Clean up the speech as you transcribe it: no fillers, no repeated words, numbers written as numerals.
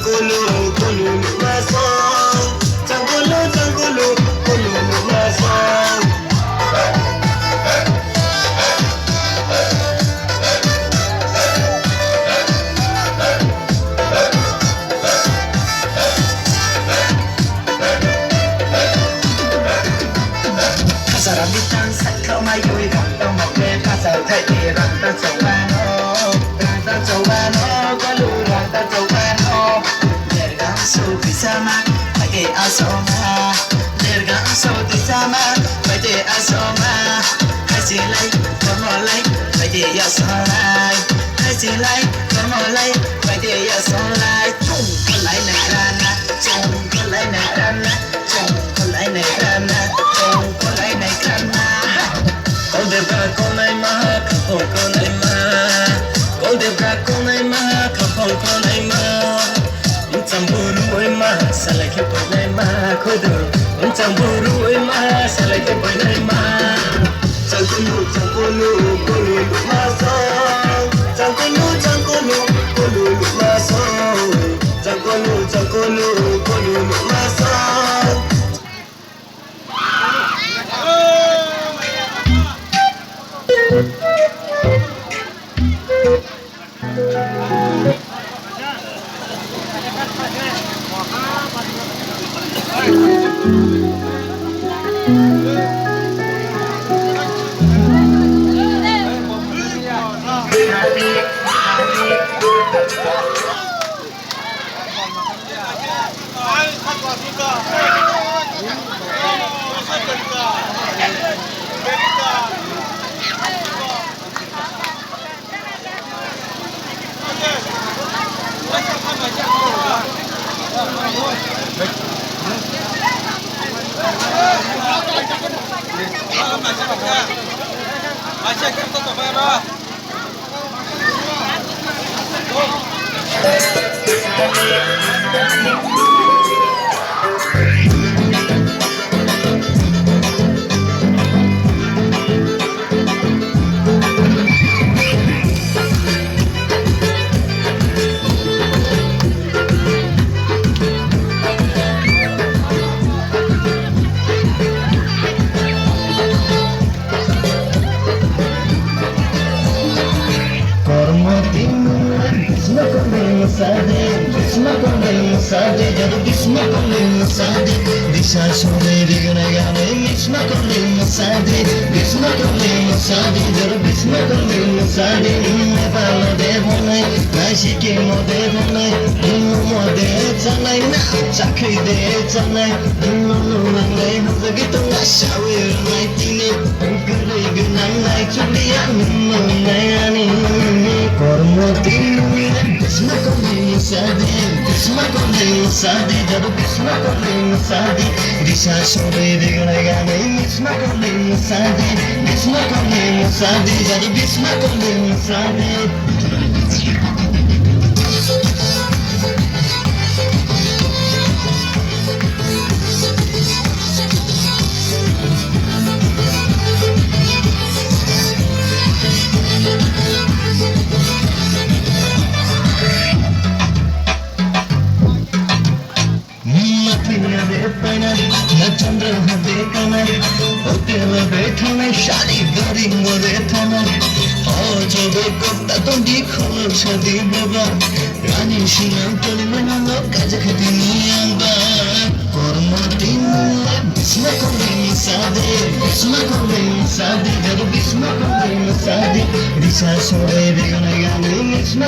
jangulu kululu masong jangulu kululu masong Sarabitan saklo mayuy gantong magle pasal thai ranta chawano kalu ranta chawano dergang so bisama age asoma dergang so bisama age asoma hasilai komolai age yasolai hasilai komolai age yasolai chung kolai na rana chung kolai na rana chung kolai na rana chung kolai na rana Kau debra konai maha kapol konai maha Kau debra konai maha kapol konai maha Uncamburu oi maha salai ke ponai maha Kudu Uncamburu oi maha salai ke ponai maha Jangkulu kululu masong Jangkulu kululu masong Jangkulu kululu masong Sade jadu bisma kollu sade disha shore rigna gane bisma kollu sade bisma kollu sade jadu bisma kollu sade inne pala devonai nashike mo devonai mo de chanai na chakri de chanai no nangai hazagi to na shawir nai tine gure gunang nai chuliya no nai ani kormo tine bisma kollu sade bisma kollu sade jadu bisma kollu sade disha shore rigna gane bisma kollu sade jadu bisma kollu sade Chandra dekana hotel बैठने शादी गरी मोरे थाना और जब कोता तो देखो शादी बाबा रानी सिंह तो मना लो काज खती नियंगा kormatin bisma kollu sade jadu bisma kollu sade disha sore de gana gane bisma